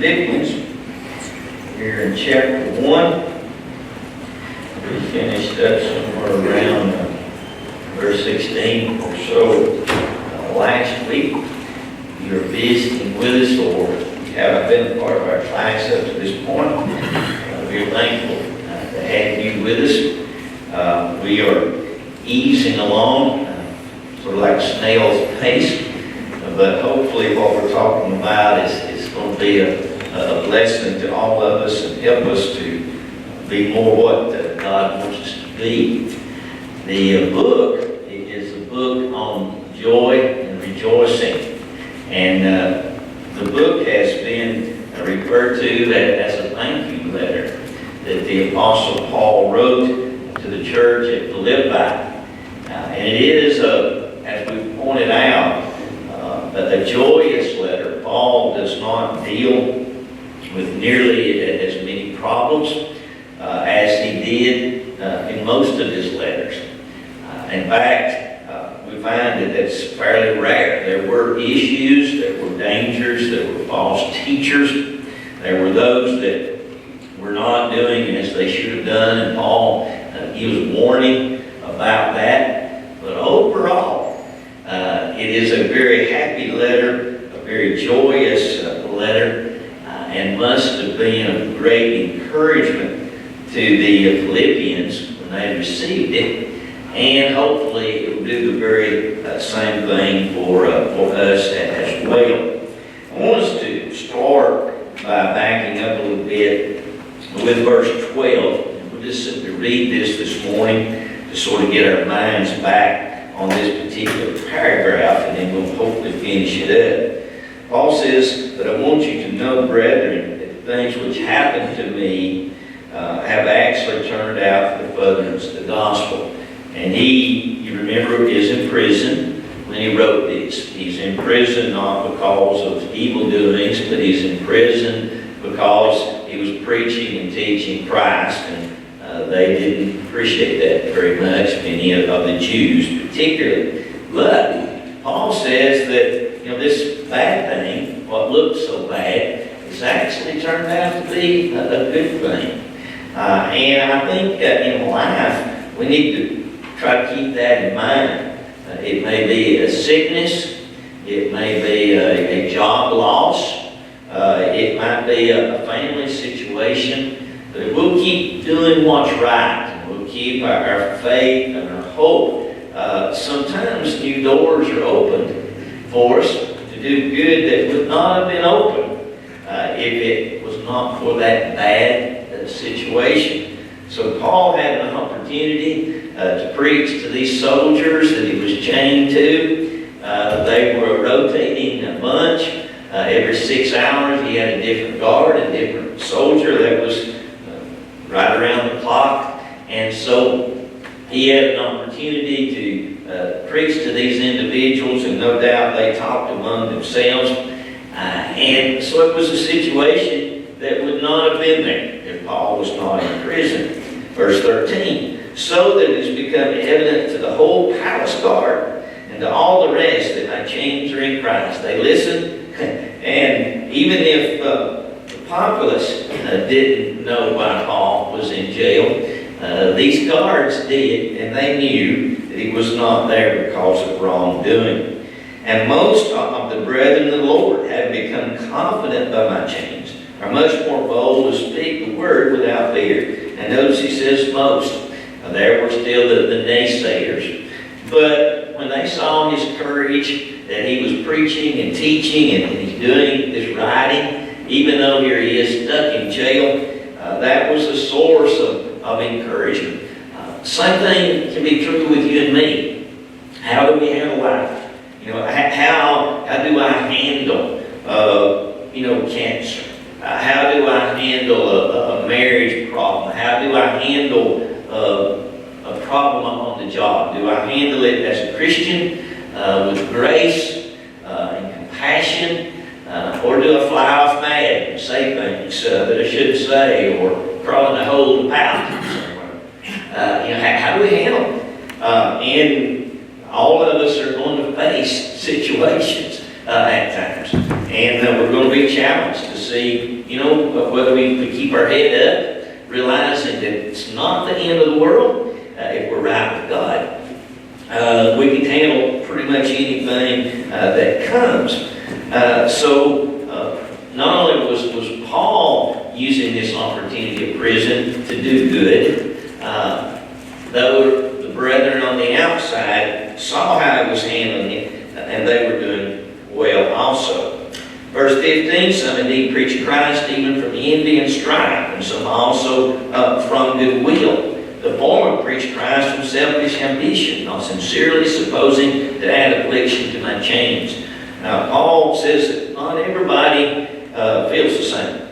Philippians, here in chapter 1. We finished up somewhere around verse 16 or so last week. You're visiting with us, or you haven't been a part of our class up to this point. We're thankful to have you with us. We are easing along, sort of like snail's pace, but hopefully what we're talking about is going to be a blessing to all of us and help us to be more what God wants us to be. The book is a book on joy and rejoicing, and the book has been referred to as a thank you letter that the Apostle Paul wrote to the church at Philippi. And it is, as we pointed out, a joyous letter. Paul does not deal with nearly as many problems as he did in most of his letters. In fact, we find that that's fairly rare. There were issues, there were dangers, there were false teachers, there were those that were not doing as they should have done, and Paul, he was warning about that. But overall, it is a very happy letter, a very joyous letter, and must have been of great encouragement to the Philippians when they received it. And hopefully it will do the very same thing for us as well. I want us to start by backing up a little bit with verse 12. And we'll just simply read this morning to sort of get our minds back on this particular paragraph, and then we'll hopefully finish it up. Paul says that I want you to know, brethren, that the things which happened to me have actually turned out for the furtherance of the gospel. And he, you remember, is in prison when he wrote this. He's in prison not because of evil doings, but he's in prison because he was preaching and teaching Christ, and they didn't appreciate that very much, many of the Jews particularly. But Paul says that this bad thing, what looked so bad, has actually turned out to be a good thing. And I think in life we need to try to keep that in mind. It may be a sickness, it may be a job loss, it might be a family situation. But if we'll keep doing what's right, and we'll keep our faith and our hope, sometimes new doors are opened for us to do good that would not have been open if it was not for that bad situation. So Paul had an opportunity to preach to these soldiers that he was chained to. They were a rotating bunch. Every 6 hours he had a different guard, a different soldier that was right around the clock. And so he had an opportunity to preach to these individuals, and no doubt they talked among themselves. And so it was a situation that would not have been there if Paul was not in prison. Verse 13, so that it has become evident to the whole palace guard and to all the rest that my chains are in Christ. They listened, and even if the populace didn't know why Paul was in jail, these guards did, and they knew that he was not there because of wrongdoing. And most of the brethren in the Lord have become confident by my chains, are much more bold to speak the word without fear. And notice he says most. There were still the naysayers. But when they saw his courage, that he was preaching and teaching and he's doing this writing, even though here he is stuck in jail, that was a source of encouragement. Same thing can be true with you and me. How do we handle life? How do I handle cancer? How do I handle a marriage problem? How do I handle a problem on the job? Do I handle it as a Christian with grace and compassion? Or do I fly off mad and say things that I shouldn't say, or crawl in a hole and pout somewhere? How do we handle it? And all of us are going to face situations at times. And we're going to be challenged to see, whether we keep our head up, realizing that it's not the end of the world if we're right with God. We can handle pretty much anything that comes. Not only was Paul using this opportunity of prison to do good, though the brethren on the outside saw how he was handling it, and they were doing well also. Verse 15, some indeed preach Christ even from envy and strife, and some also from goodwill. The former preach Christ from selfish ambition, not sincerely supposing to add affliction to my chains. Now, Paul says that not everybody feels the same.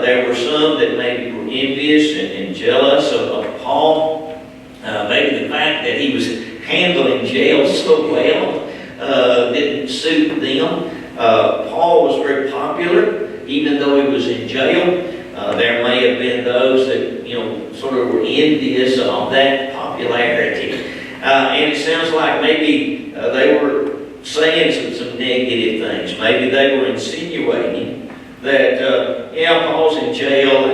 There were some that maybe were envious and jealous of Paul. Maybe the fact that he was handling jail so well didn't suit them. Paul was very popular, even though he was in jail. There may have been those that, sort of were envious of that popularity. And it sounds like maybe they were saying some negative things. Maybe they were insinuating that, Paul's in jail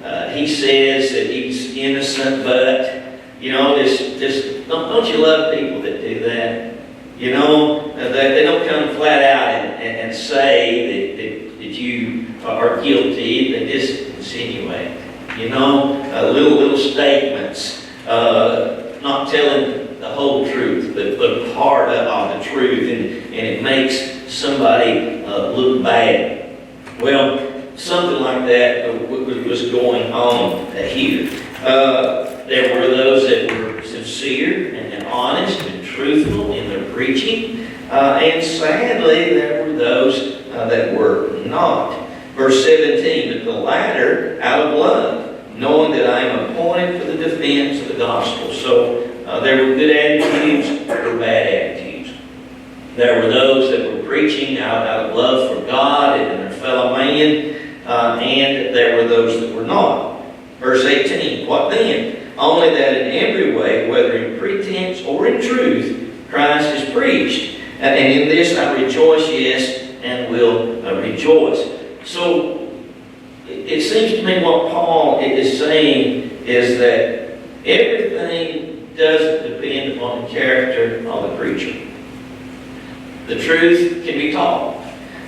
and he says that he's innocent, but, don't you love people that do that? They don't come flat out and say that you are guilty. They just insinuate, little statements, not telling the whole truth, but part of the truth, and it makes somebody look bad. Well, something like that was going on here. There were those that were sincere and honest and truthful in their preaching, and sadly there were those that were not. Verse 17, but the latter out of love, knowing that I am appointed for the defense of the gospel. So there were good attitudes, there were bad attitudes. There were those that were preaching out of love for God and their fellow man, and there were those that were not. Verse 18, what then? Only that in every way, whether in pretense or in truth, Christ is preached. And in this I rejoice, yes, and will rejoice. So it seems to me what Paul is saying is that everything doesn't depend upon the character of the preacher. The truth can be taught.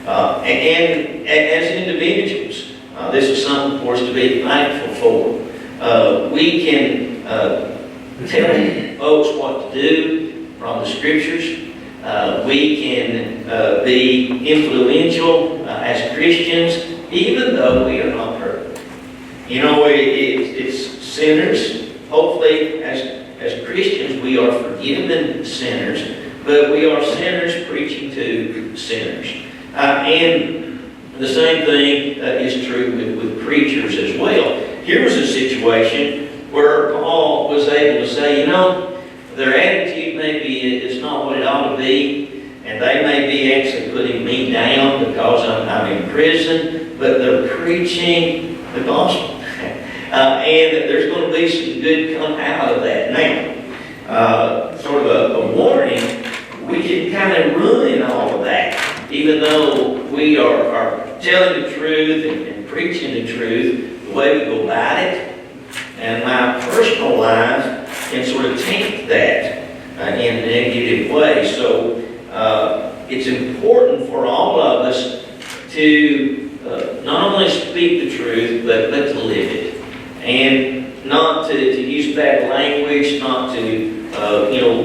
And as individuals, this is something for us to be thankful for. We can tell folks what to do from the Scriptures. We can be influential as Christians, even though we are not perfect. It's sinners. Hopefully, as Christians, we are forgiven sinners, but we are sinners preaching to sinners. And the same thing is true with preachers as well. Here was a situation where Paul was able to say, their attitude maybe is not what it ought to be, and they may be actually putting me down because I'm in prison, but they're preaching the gospel. And there's going to be some good come out of that. Now, sort of a warning, we can kind of ruin all of that, even though we are telling the truth and preaching the truth, the way we go about it. And my personal life can sort of taint that in a negative way. So it's important for all of us to not only speak the truth, but to live it. And not to use bad language, not to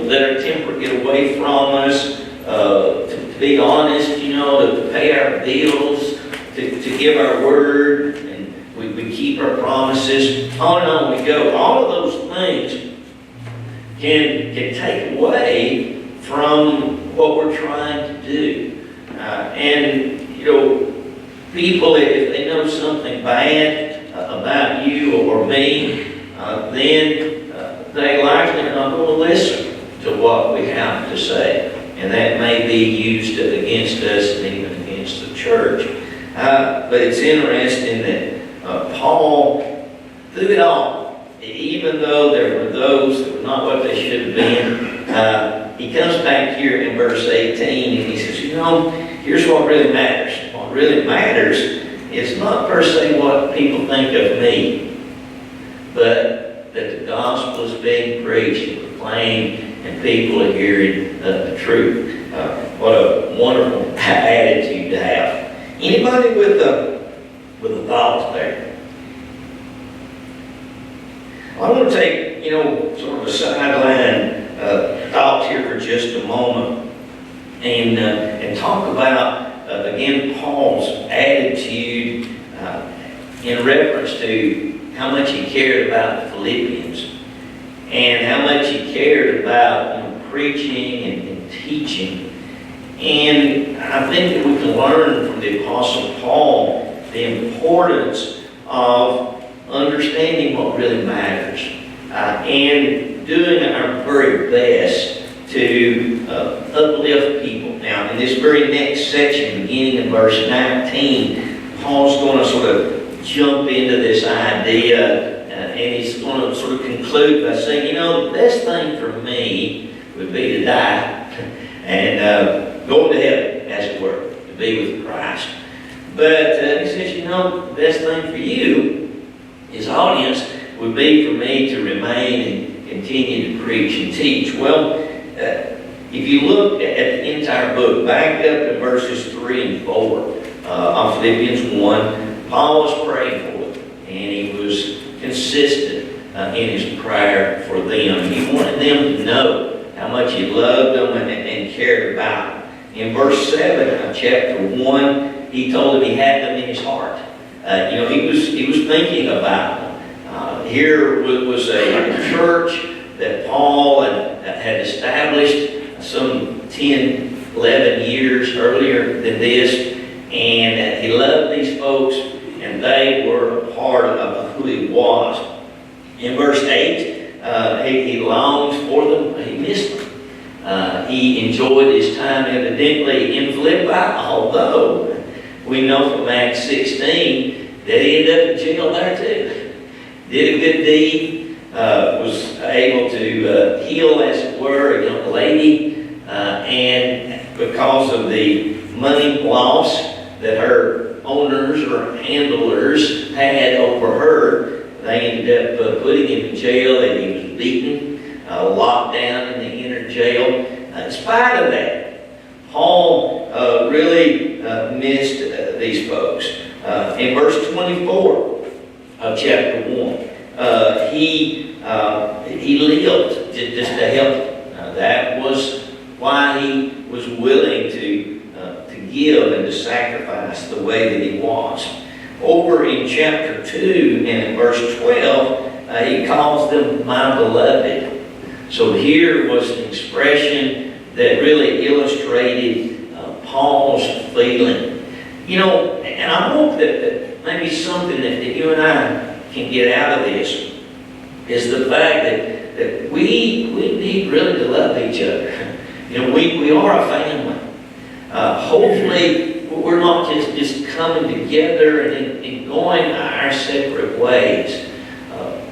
let our temper get away from us, to be honest, to pay our bills, to give our word, and we keep our promises. On and on we go. All of those things can take away from what we're trying to do. And people, if they know something bad about you or me, then they likely are not going to listen to what we have to say. And that may be used against us and even against the church. But it's interesting that Paul, through it all, even though there were those that were not what they should have been, he comes back here in verse 18 and he says, here's what really matters. What really matters is not per se what people think of me, but that the gospel is being preached and proclaimed and people are hearing the truth. What a wonderful attitude to have. Anybody with a thought there? I want to take, sort of a sideline thought here for just a moment and talk about, again, Paul's attitude in reference to how much he cared about the Philippians and how much he cared about preaching and teaching. And I think that we can learn from the Apostle Paul the importance of understanding what really matters and doing our very best to uplift people. Now, in this very next section, beginning in verse 19, Paul's going to sort of jump into this idea and he's going to sort of conclude by saying, the best thing for me would be to die and go to heaven, as it were, to be with Christ. But he says, the best thing for you, his audience, would be for me to remain and continue to preach and teach. Well, if you look at the entire book, back up to verses 3 and 4 of Philippians 1, Paul was praying for them, and he was consistent in his prayer for them. He wanted them to know how much he loved them and cared about them. In verse 7 of chapter 1, he told them he had them in his heart. He was thinking about them. Here was a church that Paul had established some 10, 11 years earlier than this, and he loved these folks, and they were a part of who he was. In verse 8, he longs for them, he missed them. He enjoyed his time evidently in Philippi, although we know from Acts 16 that he ended up in jail there too. Did a good deed, was able to heal, as it were, a young lady, and because of the money loss that her owners or handlers had over her, they ended up putting him in jail, and he was beaten, locked down in the inner jail. In spite of that, Paul really missed these folks. In verse 24 of chapter 1, he lived just to help them. That was why he was willing to give and to sacrifice the way that he was. Over in chapter 2 and in verse 12, he calls them my beloved. So here was an expression that really illustrated Paul's feeling. And I hope that maybe something that you and I can get out of this is the fact that we need really to love each other. We are a family. Hopefully, we're not just coming together and going our separate ways.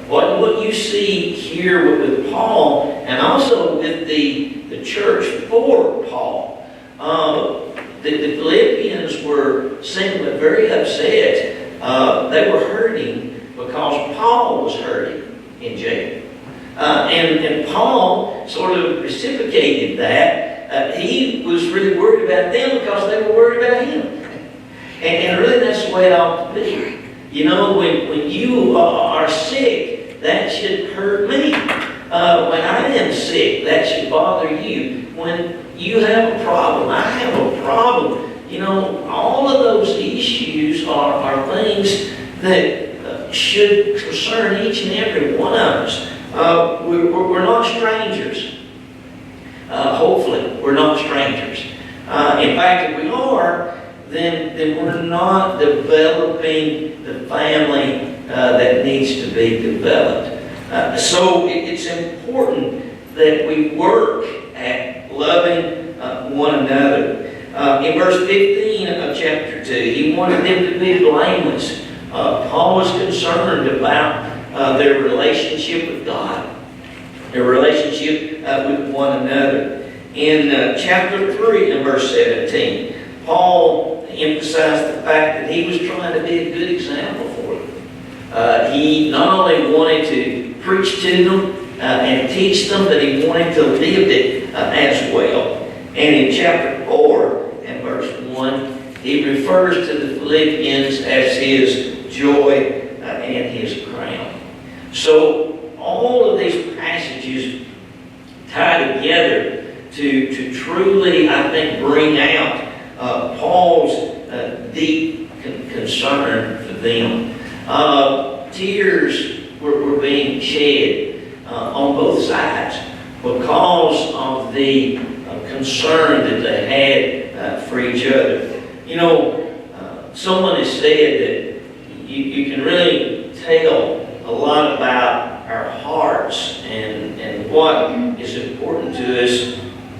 What you see here with Paul, and also with the church for Paul, the Philippians were seemingly very upset. They were hurting because Paul was hurting in jail. And Paul sort of reciprocated that. He was really worried about them because they were worried about him. And really that's the way it ought to be. When you are sick, that should hurt me. When I am sick, that should bother you. When you have a problem, I have a problem. All of those issues are things that should concern each and every one of us. We're not strangers. Hopefully, we're not strangers. In fact, if we are, then we're not developing the family that needs to be developed. So it's important that we work at loving one another. In verse 15 of chapter 2, he wanted them to be blameless. Paul was concerned about their relationship with God, their relationship with one another. In chapter 3 and verse 17, Paul emphasized the fact that he was trying to be a good example for them. He not only wanted to preach to them and teach them, but he wanted to live it as well. And in chapter 4 and verse 1, he refers to the Philippians as his joy and his crown. So all of these passages tie together to truly, I think, bring out Paul's deep concern for them. Tears were being shed on both sides because of the concern that they had for each other. You know, someone has said that you can really tell a lot about our hearts and what is important to us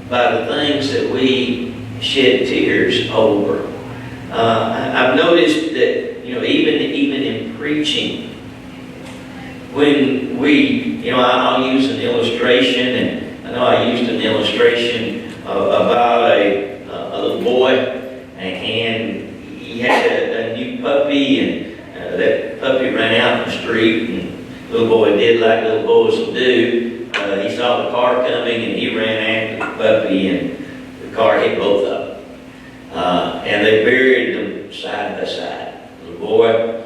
by the things that we shed tears over. I've noticed that, you know, even in preaching, when I'll use an illustration, and I know I used an illustration about a little boy, and he had a new puppy, and that puppy ran out in the street, and the little boy did like little boys will do. He saw the car coming, and he ran after the puppy, and the car hit both of them. And they buried them side by side. The little boy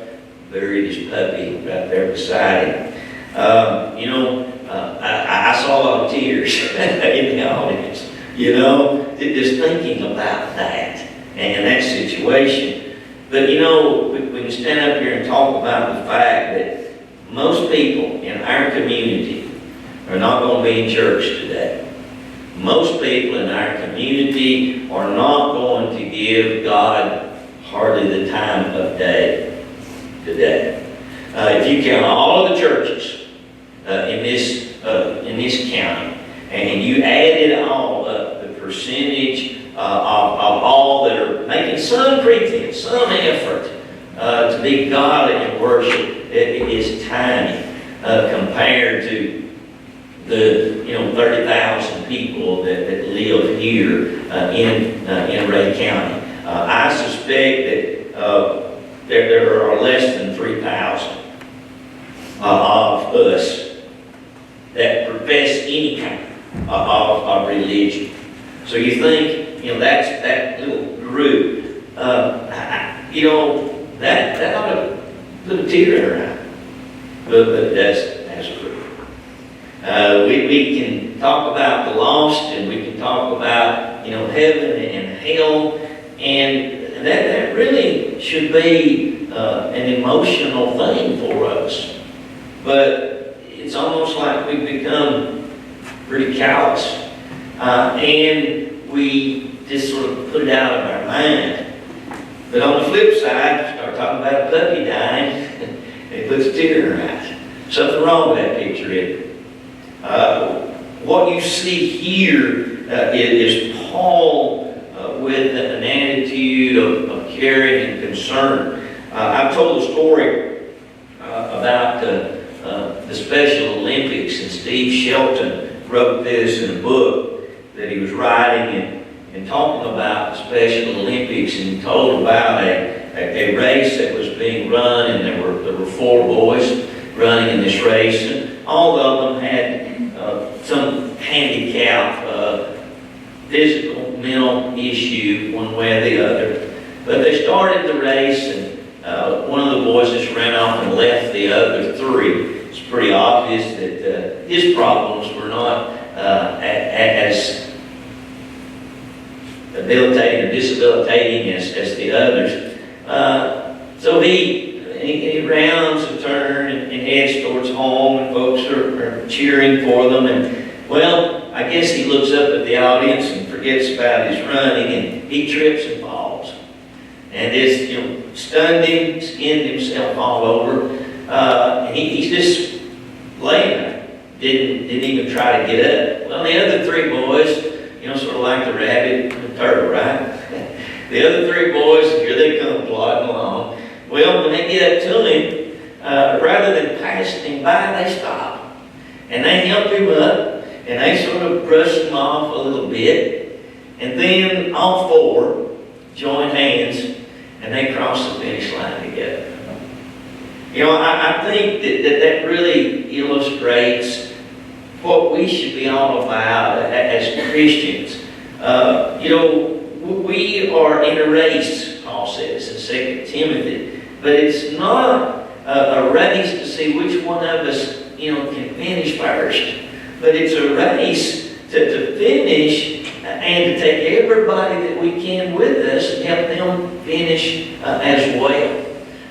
buried his puppy right there beside him. I saw a lot of tears in the audience, just thinking about that and that situation. But, we can stand up here and talk about the fact that most people in our community are not going to be in church today. Most people in our community are not going to give God hardly the time of day today. If you count all of the churches in this county, and you added all up, the percentage of all that are making some pretense, some effort to be godly and worship, it is tiny compared to the 30,000 people that live here in Ray County. I suspect that there are less than 3,000 of us that profess any kind of religion. So you think, that little group, that ought to put a tear in our eye. But that's true. We can talk about the lost, and we can talk about, heaven and hell, and that really should be an emotional thing for us. But it's almost like we've become pretty callous, and we just sort of put it out of our mind. But on the flip side, start talking about a puppy dying, and it puts a tear in our eyes. Something wrong with that picture, isn't it? What you see here is Paul with an attitude of caring and concern. I've told a story about the Special Olympics, and Steve Shelton wrote this in a book that he was writing and talking about the Special Olympics, and he told about a race that was being run, and there were 4 boys running in this race, and all of them had some handicap, physical, mental issue, one way or the other. But they started the race, and one of the boys just ran off and left the other 3. It's pretty obvious that his problems were not as debilitating as the others. So he rounds a turn and heads towards home, and folks are cheering for them. And, well, I guess he looks up at the audience and forgets about his running, and he trips and falls. And this, stunned him, skinned himself all over. And he's just laying there. Didn't even try to get up. Well, the other 3 boys, sort of like the rabbit and the turtle, right? The other 3 boys, here they come plodding along. Well, when they get up to him, rather than passing him by, they stop. And they help him up, and they sort of brush him off a little bit. And then all 4 join hands, and they cross the finish line together. You know, I think that really illustrates what we should be all about as Christians. You know, we are in a race, Paul says in 2 Timothy, but it's not a race to see which one of us, you know, can finish first. But it's a race to finish and to take everybody that we can with us and help them finish as well.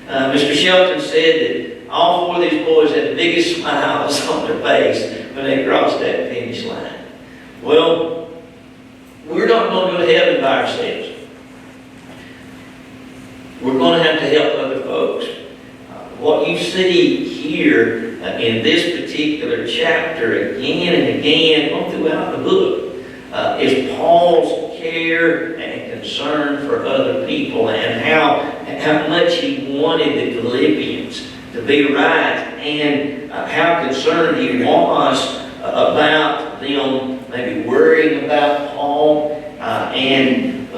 Mr. Shelton said that all four of these boys had the biggest smiles on their face when they crossed that finish line. Well, we're not going to go to heaven by ourselves. We're going to have to help other folks. What you see here in this particular chapter again and again, all throughout the book, is Paul's care and concern for other people and how much he wanted the Philippians to be right and how concerned he was about them maybe worrying about Paul and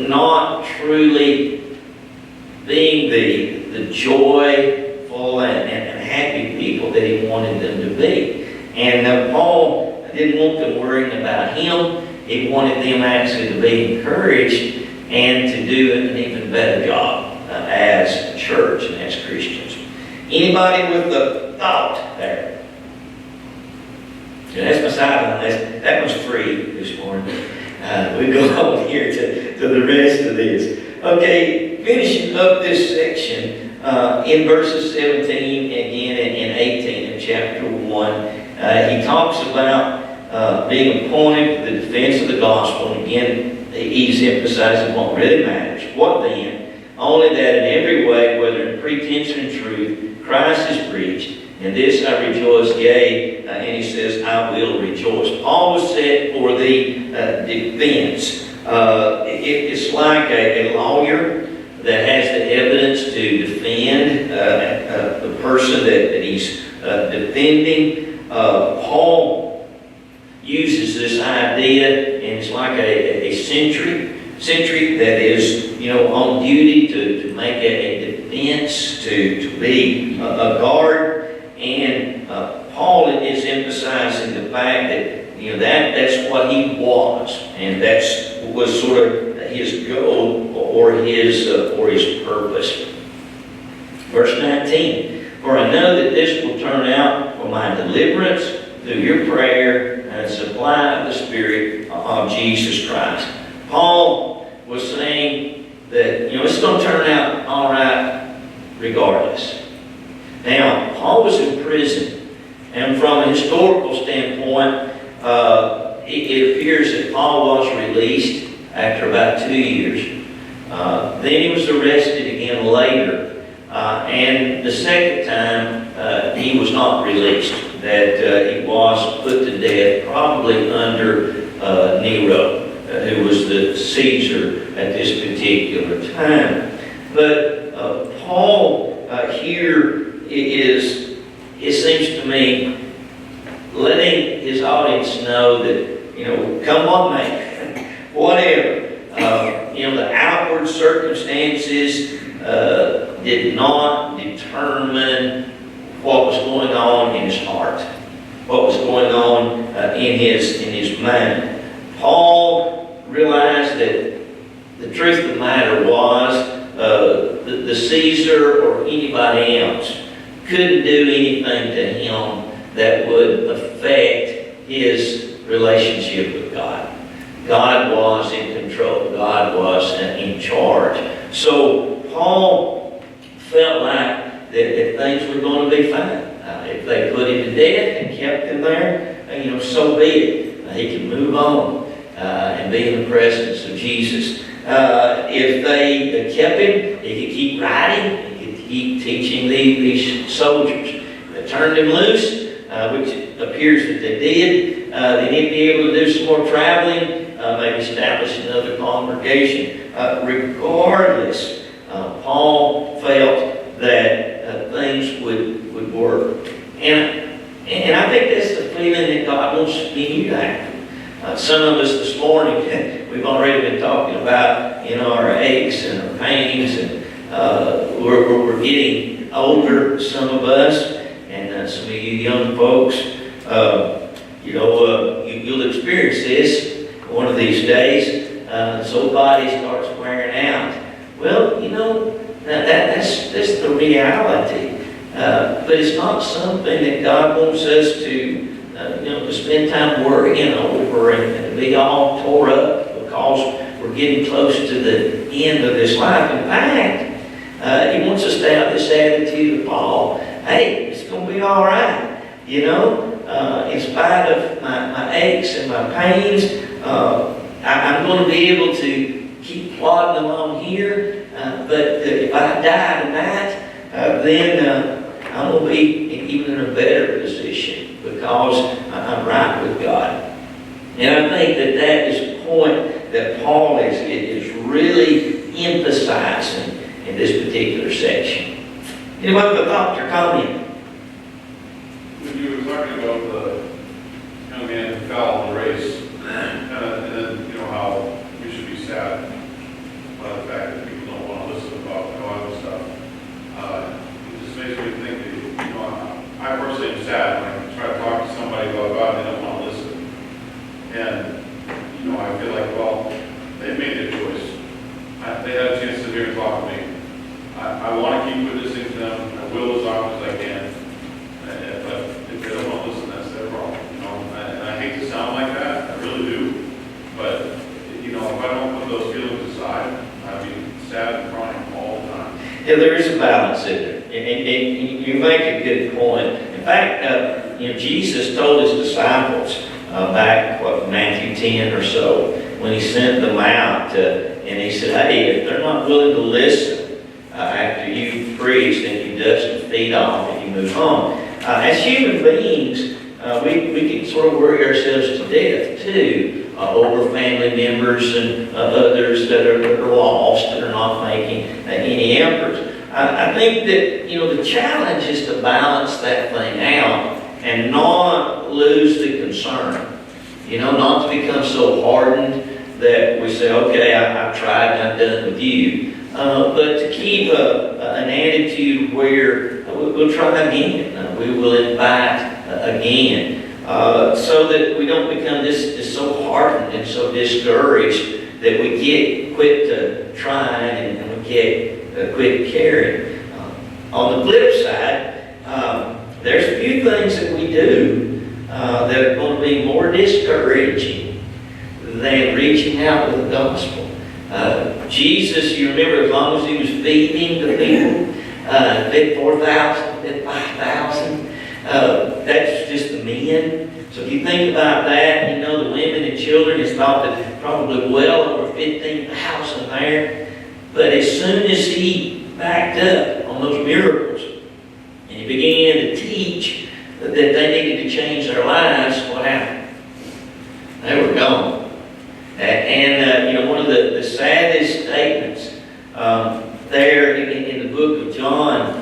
not truly being the joyful and happy people that he wanted them to be. And Paul didn't want them worrying about him. He wanted them actually to be encouraged and to do an even better job as a church and as Christians. Anybody with a thought there? Yeah, that's my sideline. That was free this morning. We go on here to the rest of this. Okay, finishing up this section in verses 17 again and 18 of chapter 1, he talks about being appointed to the defense of the gospel. And again, he's emphasizing what really matters. What then? Only that in every way, whether in pretense or in truth, Christ is preached. In this I rejoice, yea, and he says, I will rejoice. Paul was set for the defense. It's like a lawyer that has the evidence to defend the person that he's defending. Paul uses this idea, and it's like a sentry that is, you know, on duty to make a defense, to be a guard. And Paul is emphasizing the fact that, you know, that's what he was, and that's was sort of his goal or his purpose. Verse 19, for I know that this will turn out for my deliverance through your prayer and supply of the Spirit of Jesus Christ. Paul was saying that, you know, it's going to turn out all right regardless. Now, Paul was in prison, and from a historical standpoint, it appears that Paul was released after about 2 years. Then he was arrested again later, and the second time he was not released, that he was put to death, probably under Nero, who was the Caesar at this particular time. But Paul here is, it seems to me, letting his audience know that, you know, come what may, whatever. You know, the outward circumstances did not determine what was going on in his heart, what was going on in his mind. Paul realized that the truth of the matter was the Caesar or anybody else couldn't do anything to him that would affect his relationship with God. God was in control. God was in charge. So Paul felt like that things were going to be fine. If they put him to death and kept him there, you know, so be it. He could move on and be in the presence of Jesus. If they kept him, he could keep writing. He could keep teaching these soldiers. They turned him loose, which it appears that they did. They need to be able to do some more traveling, maybe establish another congregation. Regardless, Paul felt that things would work. And I think that's the feeling that God wants me and you to have. Some of us this morning, we've already been talking about, our aches and our pains, and we're getting older, some of us, and some of you young folks, you'll experience this one of these days. This old body starts wearing out. Well, that's the reality. But it's not something that God wants us to spend time worrying over and to be all tore up because we're getting close to the end of this life. In fact, He wants us to have this attitude of Paul. Hey, it's going to be all right. In spite of my aches and my pains, I'm going to be able to keep plodding along here. But if I die tonight, then I'm going to be even in a better position because I'm right with God. And I think that is the point that Paul is really emphasizing in this particular section. Anyone with a thought or comment? When you were talking about the young man who fell in the race, and then how we should be sad by the fact that people don't want to listen about God and stuff. It just makes me think that, I personally am sad when I try to talk to somebody about God and they don't want to listen. And, I feel like, well, they made their choice. They had a chance to sit here and talk to me. I want to keep witnessing to them. I will as often as I can. But if they don't want to listen, that's their problem. And I hate to sound like that. I really do. But, if I don't put those feelings aside, I'd be sad and crying all the time. Yeah, there is a balance in there. And you make a good point. In fact, Jesus told His disciples back, Matthew 10 or so, when He sent them out, and He said, hey, if they're not willing to listen after you've preached and you dust your feet off and you move on, as human beings, we can sort of worry ourselves to death too over family members and others that are lost and are not making any efforts. I think that the challenge is to balance that thing out and not lose the concern. Not to become so hardened that we say, okay, I've tried and I'm done with you. But to keep an attitude where we'll try again. We will invite again. So that we don't become this so hardened and so discouraged that we quit trying and we quit caring. On the flip side, there's a few things that we do that are going to be more discouraging than reaching out with the gospel. Jesus, you remember, as long as He was feeding the people, fed 4,000, fed 5,000, that's just the men. So if you think about that, the women and children, it's thought that probably well over 15,000 there. But as soon as He backed up on those miracles, and He began to teach that they needed to change their lives, what happened? They were gone. And one of the saddest statements there in the book of John,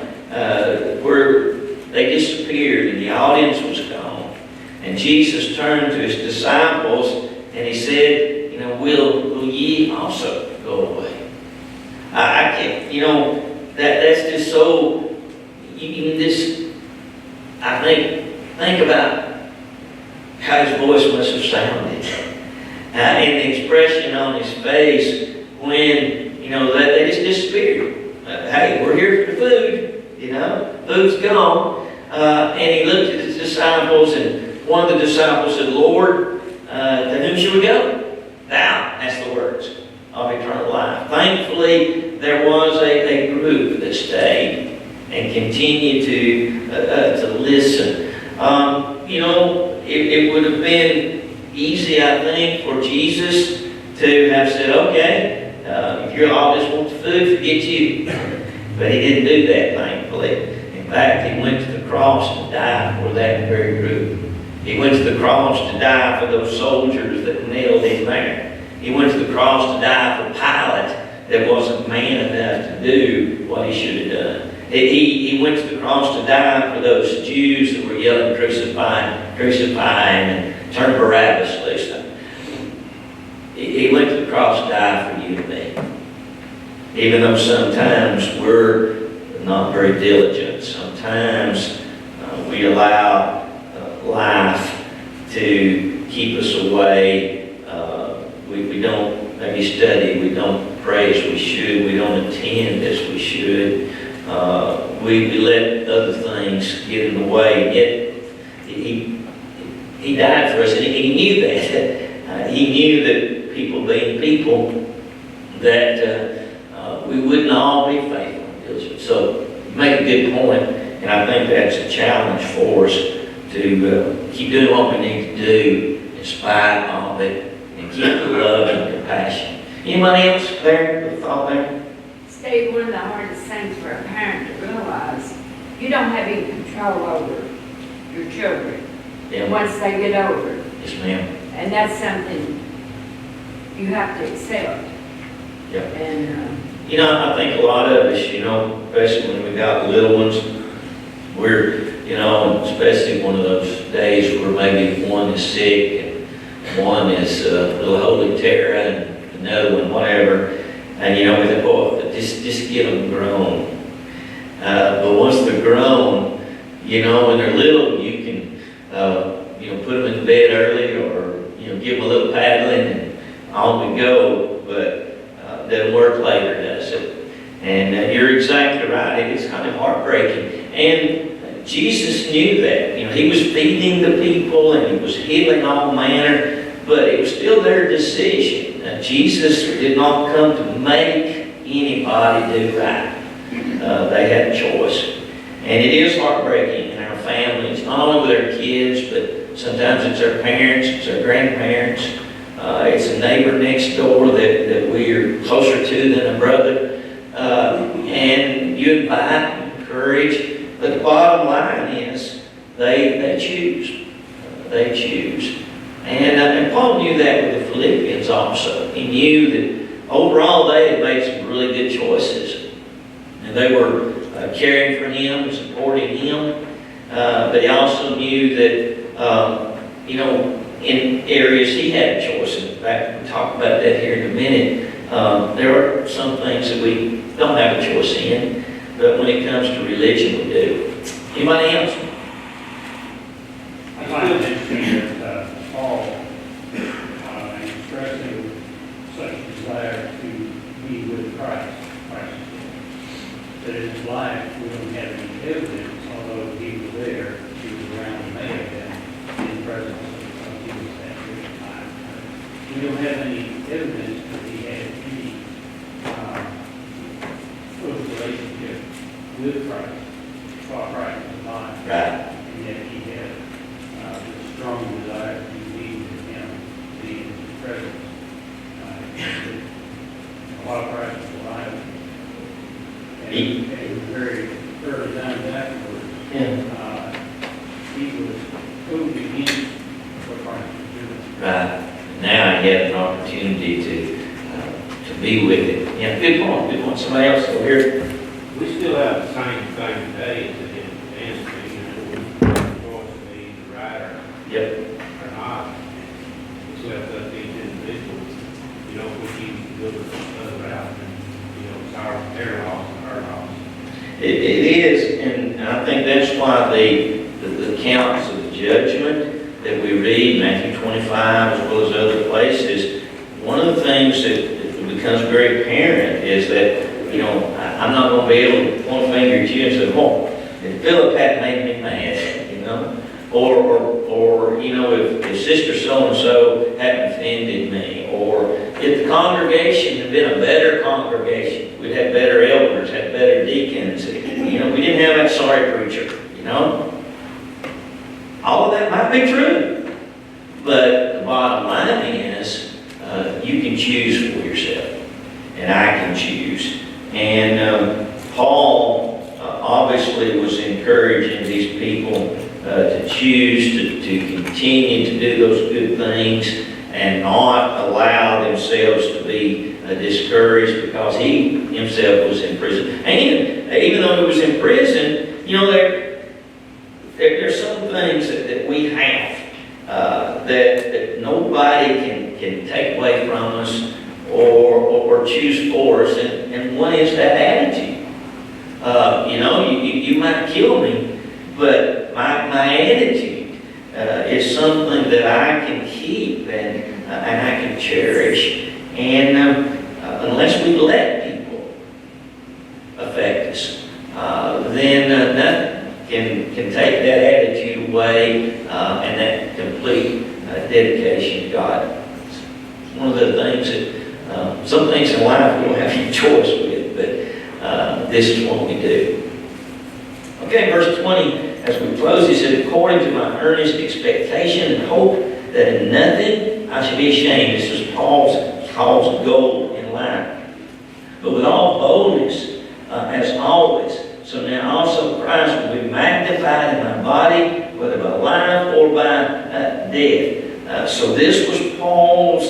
where they disappeared and the audience was gone. And Jesus turned to His disciples and He said, will ye also go away? I can't, that's just so, I think about how His voice must have sounded. And the expression on His face when, they just disappeared. Hey, we're here for the food, food's gone. And He looked at His disciples, and one of the disciples said, Lord, to whom shall we go? Thou hast the words of eternal life. Thankfully, there was a group that stayed and continued to listen. It would have been easy, I think, for Jesus to have said, okay, if you're all just want the food, forget you. But He didn't do that, thankfully. In fact, He went to the cross to die for that very group. He went to the cross to die for those soldiers that nailed Him there. He went to the cross to die for Pilate that wasn't man enough to do what he should have done. He went to the cross to die for those Jews that were yelling, crucify him, and turn Barabbas loose. He went to the cross to die for you and me. Even though sometimes we're not very diligent, sometimes we allow life to keep us away. We don't maybe study, we don't pray as we should, we don't attend as we should. We let other things get in the way. And yet, he died for us, and he knew that. He knew that people being people, that we wouldn't all be faithful and diligent. So you make a good point, and I think that's a challenge for us to keep doing what we need to do in spite of it, and keep the love and compassion. Anybody else there with a thought there? Steve, one of the hardest things for a parent to realize, you don't have any control over your children Yeah. once they get older. Yes, ma'am. And that's something you have to accept. Yeah. And You know, I think a lot of us, especially when we got little ones, we're, especially one of those days where maybe one is sick and one is a little holy terror and another one, whatever. And, we think, oh, just get them grown. But once they're grown, when they're little, you can, put them in bed early or, give them a little paddling and on we go. But doesn't work later, does it? And you're exactly right. It's kind of heartbreaking. And Jesus knew that. He was feeding the people and he was healing all manner, but it was still their decision. Jesus did not come to make anybody do right. They had a choice. And it is heartbreaking in our families, not only with our kids, but sometimes it's our parents, it's our grandparents. It's a neighbor next door that we are closer to than a brother. And you invite, encourage, but the bottom line is they choose. They choose. And Paul knew that with the Philippians also. He knew that overall they had made some really good choices. And they were caring for him, supporting him. But he also knew that, in areas he had a choice. In fact, we'll talk about that here in a minute. There are some things that we don't have a choice in, but when it comes to religion, we do. Anybody else? I find it interesting that Paul, expressing such desire to be with Christ, that in his life we don't have any evidence, although he was there, he was around and may have been in presence of Jesus at this time. We don't have any evidence that he had any close relationship with Christ while Christ was alive. Right. And yet he had this strong desire to be with him, to be in his presence. While Christ was alive. And very early times afterwards, he was totally against what Christ was doing. Right. Now he had an opportunity to be with it. Yeah, good point. Good point. Somebody else over here? We still have the same thing today as it is, we have a choice to be either right Yep. or not. It's left up to each individual. If we keep going the other route, then, it's their loss and our loss. It is, and I think that's why the accounts of the judgment that we read, Matthew 25 as well as other places, one of the things that becomes very apparent is that, I'm not going to be able to point a finger at you and say, oh, if Philip hadn't made me mad, or if Sister so-and-so hadn't offended me, or if the congregation had been a better congregation, we'd have better elders, had better deacons, we didn't have that sorry preacher, All of that might be true, but the bottom line is you can choose for yourself, and I can choose. And Paul obviously was encouraging these people to choose to continue to do those good things and not allow themselves to be discouraged because he himself was in prison. And even though he was in prison, there's some things that we have that nobody can can take away from us or choose for us, and one is that attitude. You might kill me, but my attitude is something that I can keep and I can cherish. And unless we let people affect us, then nothing can take that attitude away and that complete dedication to God. It's one of the things that some things in life we don't have any choice with, but this is what we do. Okay, verse 20, as we close, he said, according to my earnest expectation and hope that in nothing I shall be ashamed. This is Paul's goal in life. But with all boldness, as always, so now also Christ will be magnified in my body, whether by life or by death. So this was Paul's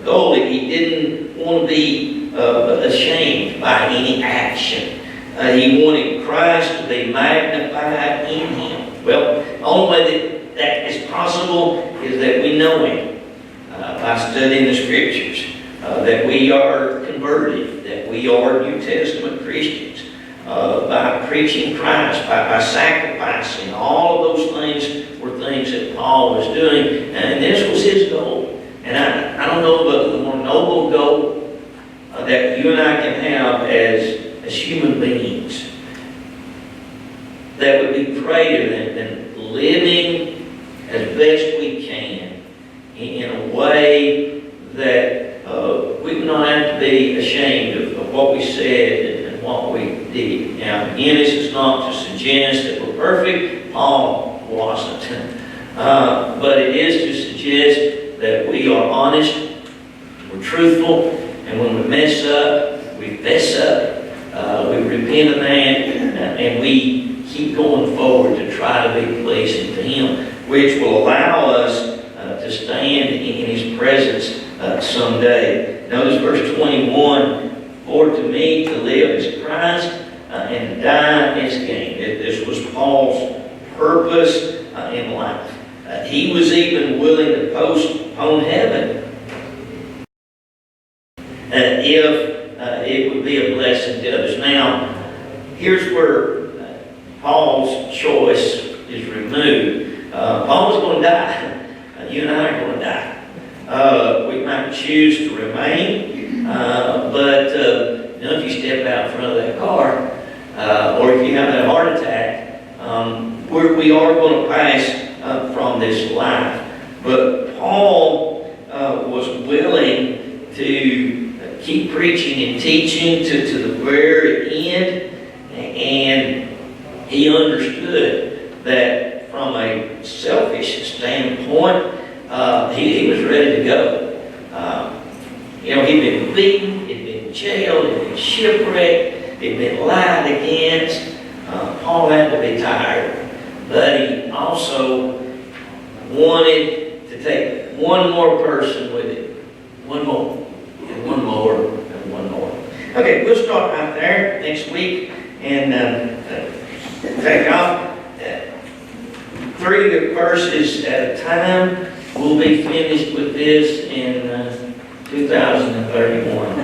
goal. He didn't want to be ashamed by any action. He wanted Christ to be magnified in him. Well, the only way that is possible is that we know him by studying the Scriptures, that we are converted, that we are New Testament Christians, by preaching Christ, by sacrificing. All of those things were things that Paul was doing, and this was his goal. And I don't know of a more noble goal that you and I can have as human beings that would be greater than living as best we can in a way that we would not have to be ashamed of what we said and what we did. Now, again, this is not to suggest that we're perfect. Paul wasn't. But it is to suggest that we are honest, we're truthful, and when we mess up, we fess up. We repent of that, and we keep going forward to try to be pleasing to Him, which will allow us to stand in His presence someday. Notice verse 21, for to me to live is Christ, and to die is gain. This was Paul's purpose in life. He was even willing to postpone heaven if it would be a blessing to others. Now, here's where Paul's choice is removed. Paul was going to die. You and I are going to die. We might choose to remain, but if you step out in front of that car, or if you have a heart attack, we are going to pass from this life. But Paul was willing to keep preaching and teaching to the very end, and he understood that from a selfish standpoint, he was ready to go. He'd been beaten, he'd been jailed, he'd been shipwrecked, he'd been lied against. Paul had to be tired, but he also wanted to take one more person with him. One more, and one more, and one more. Okay, we'll start right there next week and take off 3 verses at a time. We'll be finished with this in 2031.